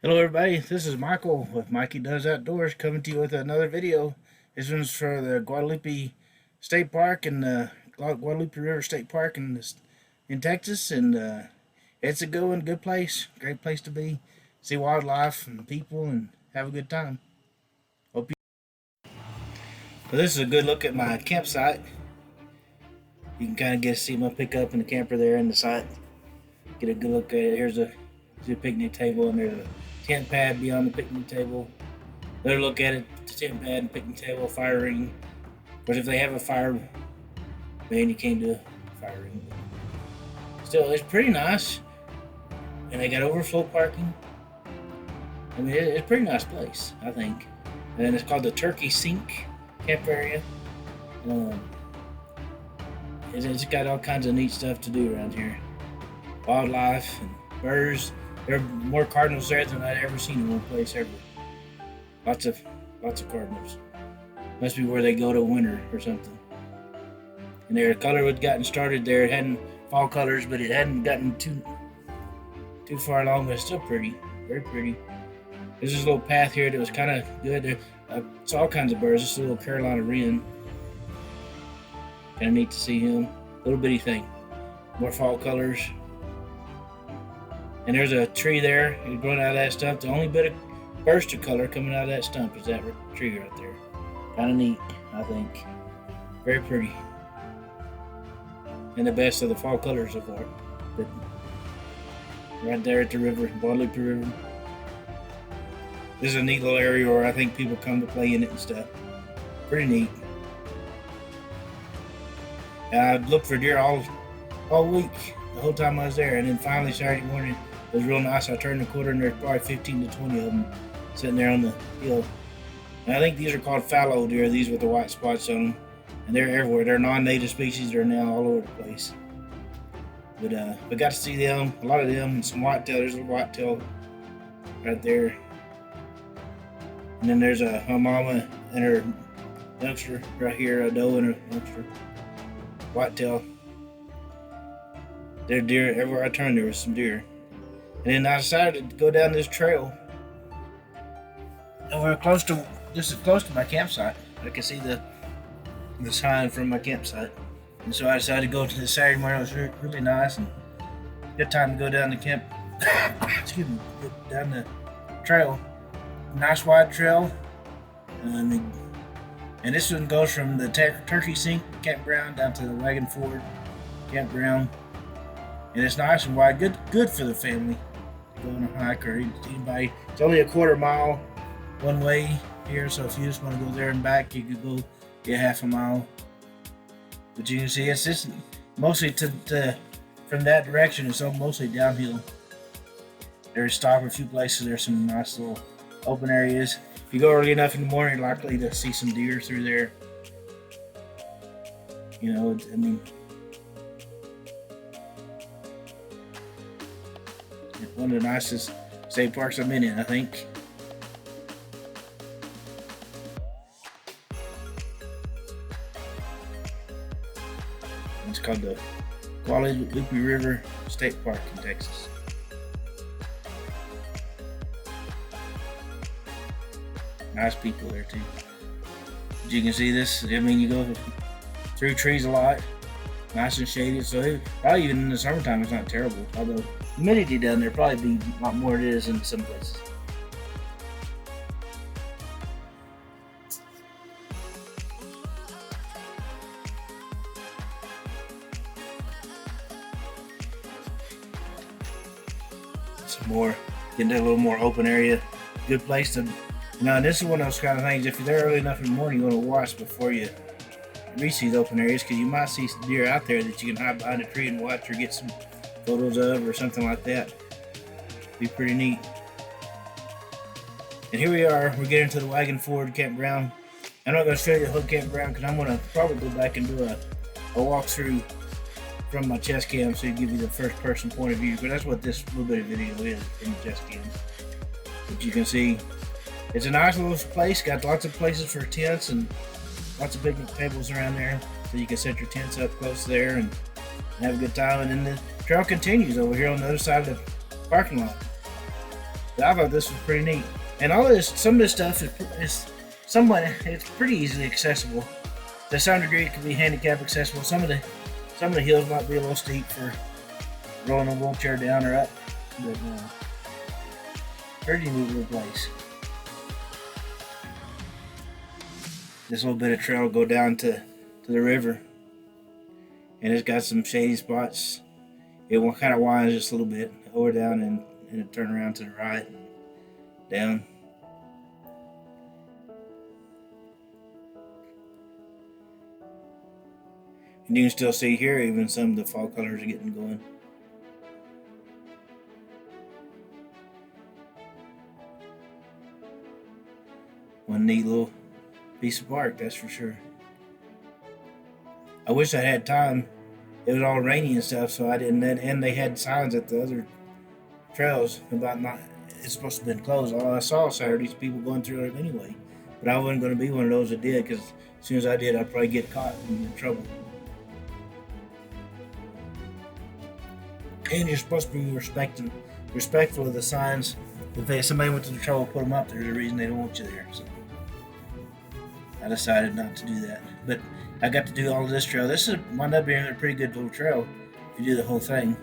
Hello everybody, this is Michael with Mikey Does Outdoors coming to you with another video. This one's for the Guadalupe State Park and the Guadalupe River State Park in Texas, and it's a good place, great place to be, see wildlife and people and have a good time. Hope you. Well, this is a good look at my campsite. You can kind of see my pickup and the camper there in the site. Get a good look at it. Here's a picnic table, and there's a tent pad beyond the picnic table. Another look at it, the tent pad and picnic table, fire ring. Of course, if they have a fire, man, you can't do a fire ring. But still, it's pretty nice. And they got overflow parking. I mean, it's a pretty nice place, I think. And it's called the Turkey Sink Camp Area. It's got all kinds of neat stuff to do around here. Wildlife and birds. There are more cardinals there than I'd ever seen in one place ever. Lots of cardinals. Must be where they go to winter or something. And their color had gotten started there. It hadn't fall colors, but it hadn't gotten too far along. But it's still pretty, very pretty. There's this little path here that was kind of good. I saw all kinds of birds. This little Carolina wren. Kind of neat to see him. Little bitty thing. More fall colors. And there's a tree there. It's growing out of that stump. The only bit of burst of color coming out of that stump is that tree right there. Kind of neat, I think. Very pretty. And the best of the fall colors so far. But right there at the river, Guadalupe River. This is a neat little area where I think people come to play in it and stuff. Pretty neat. And I looked for deer all week, the whole time I was there, and then finally Saturday morning it was real nice. I turned the corner and there's probably 15 to 20 of them sitting there on the hill. And I think these are called fallow deer, these with the white spots on them. And they're everywhere. They're non-native species. They're now all over the place. But we got to see them, a lot of them, and some whitetail. There's a whitetail right there. And then there's a mama and her youngster right here, a doe and her youngster. Whitetail. There are deer everywhere I turned. There was some deer. And then I decided to go down this trail. And we're this is close to my campsite. I can see the sign from my campsite. And so I decided to go to this Saturday morning. It was really nice and good time to go down the excuse me, down the trail. Nice wide trail. And this one goes from the Turkey Sink Campground down to the Wagon Campground. And it's nice and wide, good for the family to go on a hike or anybody. It's only a quarter mile one way here, so if you just want to go there and back, you could go get half a mile. But you can see it's just mostly from that direction. It's all mostly downhill. There's stop a few places. There's some nice little open areas. If you go early enough in the morning, you're likely to see some deer through there. You know, I mean, one of the nicest state parks I've been in, I think. It's called the Guadalupe River State Park in Texas. Nice people there too. As you can see this, I mean, you go through trees a lot, nice and shady. So probably even in the summertime, it's not terrible. Although humidity down there probably be a lot more than it is in some places. Some more, getting a little more open area. Good place to. Now, this is one of those kind of things, if you're there early enough in the morning, you want to watch before you reach these open areas, because you might see some deer out there that you can hide behind a tree and watch or get some photos of or something like that. Be pretty neat. And here we are, we're getting to the Wagon Campground. I'm not going to show you the whole campground because I'm going to probably go back and do a walkthrough from my chest cam so you give you the first person point of view, but that's what this little bit of video is from the chest cam. But you can see it's a nice little place, got lots of places for tents and lots of picnic tables around there, so you can set your tents up close there and have a good time. And then the trail continues over here on the other side of the parking lot. But I thought this was pretty neat. And all of this, some of this stuff is somewhat, it's pretty easily accessible. To some degree, it can be handicap accessible. Some of the hills might be a little steep for rolling a wheelchair down or up, but pretty neat little place. This little bit of trail will go down to the river, and it's got some shady spots. It kind of winds just a little bit over down and it turn around to the right, down. And you can still see here even some of the fall colors are getting going. One neat little piece of park, that's for sure. I wish I had time. It was all rainy and stuff, so I didn't. And they had signs at the other trails about not. It's supposed to have been closed. All I saw Saturdays people going through it anyway. But I wasn't going to be one of those that did, because as soon as I did, I'd probably get caught and in trouble. And you're supposed to be respectful of the signs. If somebody went to the trouble to put them up, there's a reason they don't want you there. So I decided not to do that. But I got to do all of this trail. This is wound up being a pretty good little trail if you do the whole thing.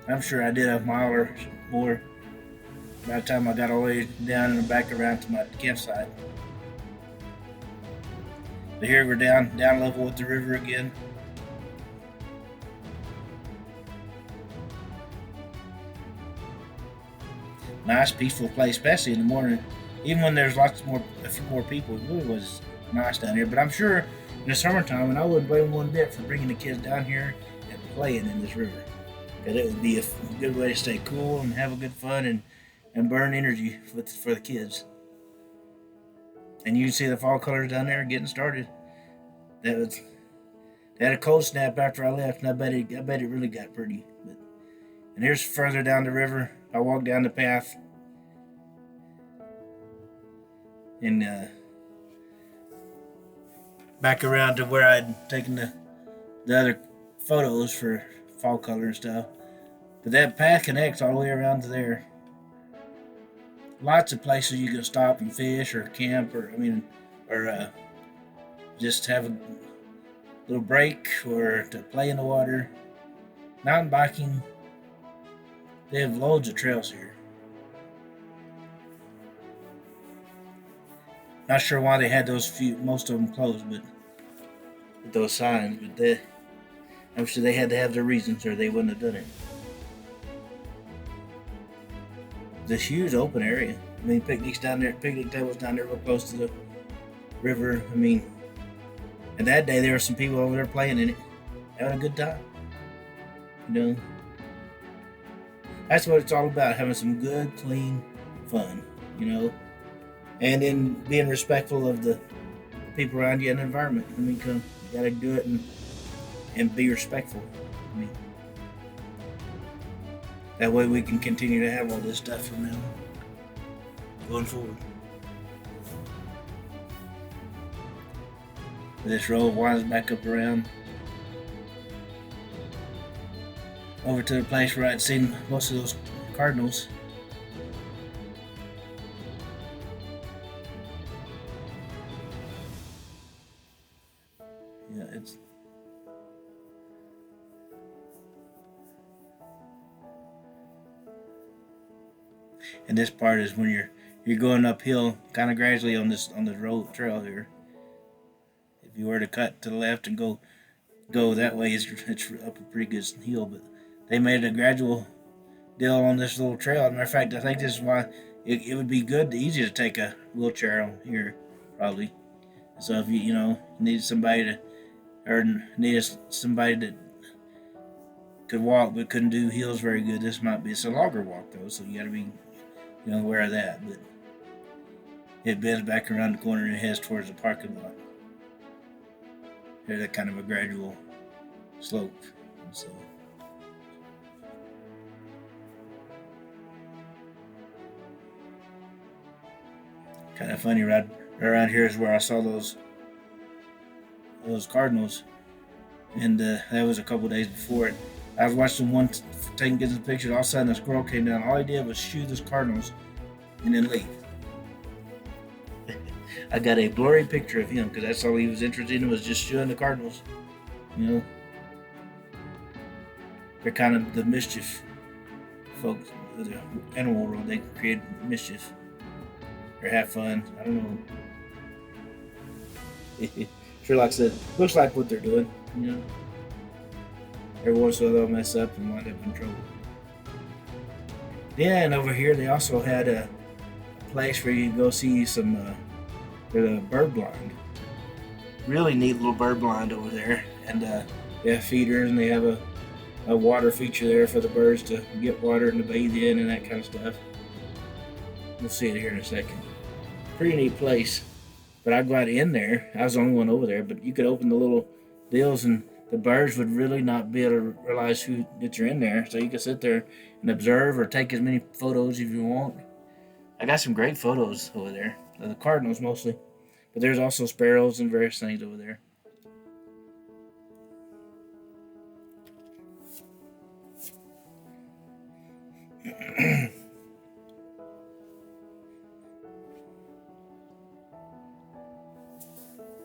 I'm sure I did a mile or more by the time I got all the way down and back around to my campsite. But here we're down level with the river again. Nice, peaceful place, especially in the morning. Even when there's a few more people, it really was nice down here. But I'm sure in the summertime, and I wouldn't blame them one bit for bringing the kids down here and playing in this river. Because it would be a good way to stay cool and have a good fun and burn energy for the kids. And you can see the fall colors down there getting started. They had a cold snap after I left, and I bet it really got pretty. And here's further down the river. I walked down the path and back around to where I'd taken the other photos for fall color and stuff. But that path connects all the way around to there. Lots of places you can stop and fish or camp or just have a little break or to play in the water. Mountain biking. They have loads of trails here. Not sure why they had most of them closed, but with those signs. But I'm sure they had to have their reasons, or they wouldn't have done it. This huge open area. I mean, picnic tables down there real close to the river. I mean, and that day there were some people over there playing in it, having a good time. You know. That's what it's all about, having some good, clean fun, you know, and then being respectful of the people around you and the environment. I mean, you gotta do it and be respectful. I mean, that way we can continue to have all this stuff from now going forward. This road winds back up around over to the place where I'd seen most of those cardinals. Yeah, and this part is when you're going uphill kind of gradually on the road trail here. If you were to cut to the left and go that way, it's up a pretty good hill, but they made a gradual deal on this little trail. As a matter of fact, I think this is why it would be easy to take a wheelchair on here, probably. So if you needed somebody that could walk but couldn't do hills very good, it's a longer walk though, so you got to be aware of that. But it bends back around the corner and heads towards the parking lot. There's that kind of a gradual slope, so. Kind of funny, right around here is where I saw those cardinals, and that was a couple days before it. I was watching one taking good of pictures. All of a sudden, a squirrel came down. All he did was shoot his cardinals and then leave. I got a blurry picture of him because that's all he was interested in, was just shooting the cardinals. You know, they're kind of the mischief folks of the animal world. They create mischief or have fun. I don't know. Sure, like I said, looks like what they're doing. You know, every once in a while they'll mess up and wind up in trouble. Then over here they also had a place where you can go see some bird blind. Really neat little bird blind over there, and they have feeders and they have a water feature there for the birds to get water and to bathe in and that kind of stuff. We'll see it here in a second. Pretty neat place. But I got in there. I was the only one over there, but you could open the little deals and the birds would really not be able to realize that you're in there. So you could sit there and observe or take as many photos if you want. I got some great photos over there. The cardinals mostly. But there's also sparrows and various things over there.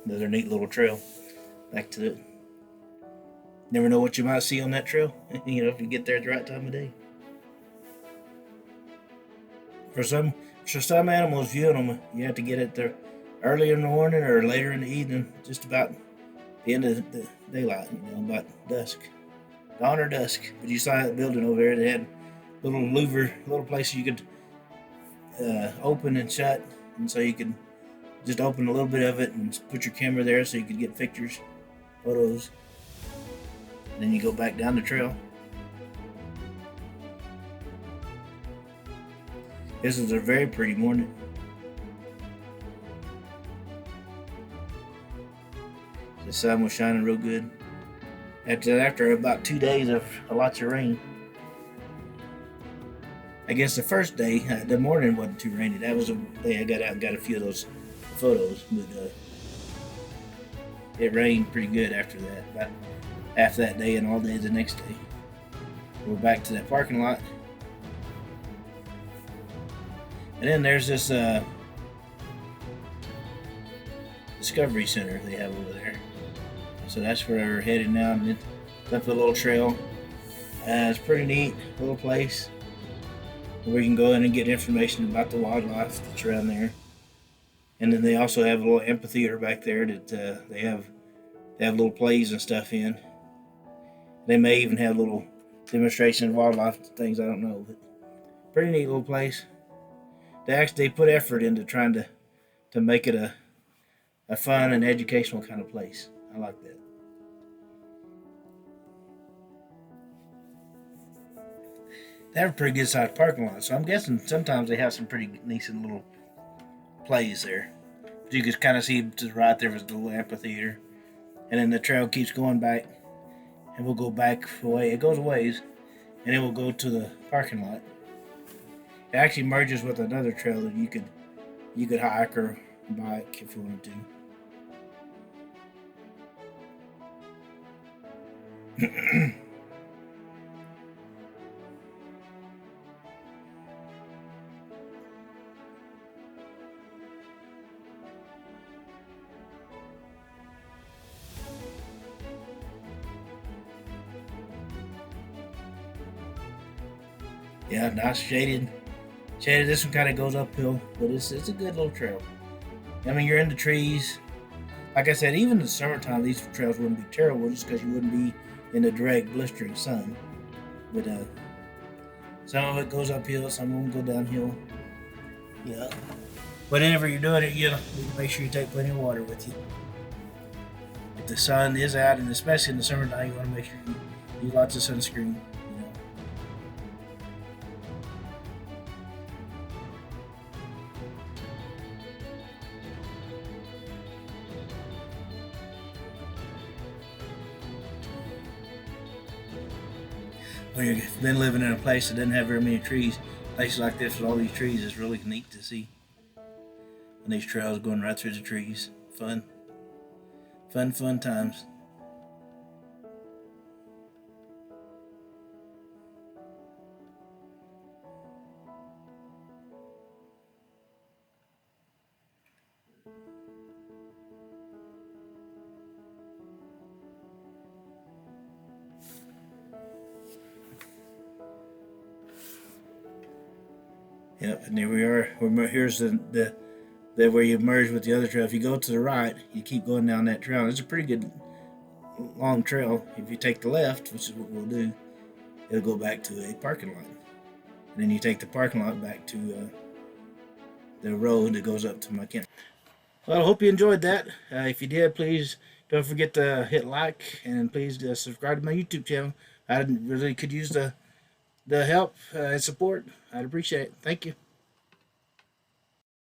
Another neat little trail. Back to it. Never know what you might see on that trail. You know, if you get there at the right time of day. For some animals, viewing them, you have to get it there early in the morning or later in the evening, just about the end of the daylight. You know, about dusk, dawn or dusk. But you saw that building over there. They had little places you could open and shut, and so you could just open a little bit of it and put your camera there so you could get pictures, photos. And then you go back down the trail. This is a very pretty morning. The sun was shining real good. After about 2 days of lots of rain. I guess the first day, the morning wasn't too rainy. That was a day I got out and got a few of those photos. But it rained pretty good after that. About half that day and all day the next day. We're back to that parking lot. And then there's this Discovery Center they have over there. So that's where we're headed now. And it's up a little trail. It's pretty neat little place where we can go in and get information about the wildlife that's around there. And then they also have a little amphitheater back there that they have little plays and stuff in. They may even have little demonstration of wildlife things, I don't know, but pretty neat little place. They put effort into trying to make it a fun and educational kind of place. I like that. They have a pretty good sized parking lot, so I'm guessing sometimes they have some pretty decent little plays there. But you can kind of see to the right there was the little amphitheater, and then the trail keeps going back, and we'll go back away. It goes a ways, and then we'll go to the parking lot. It actually merges with another trail that you could hike or bike if you wanted to. Yeah, nice shaded. This one kind of goes uphill, but it's a good little trail. I mean, you're in the trees. Like I said, even in the summertime, these trails wouldn't be terrible just because you wouldn't be in the direct blistering sun. But some of it goes uphill, some of them go downhill. Yeah. Whenever you're doing it, you need to make sure you take plenty of water with you. If the sun is out, and especially in the summertime, you want to make sure you use lots of sunscreen. When you've been living in a place that doesn't have very many trees, places like this with all these trees is really neat to see. And these trails going right through the trees. Fun times. Yep, and there we are. Here's the where you merge with the other trail. If you go to the right, you keep going down that trail. It's a pretty good long trail. If you take the left, which is what we'll do, it'll go back to a parking lot. And then you take the parking lot back to the road that goes up to my camp. Well, I hope you enjoyed that. If you did, please don't forget to hit like, and please subscribe to my YouTube channel. I really could use the help and support. I'd appreciate it. Thank you.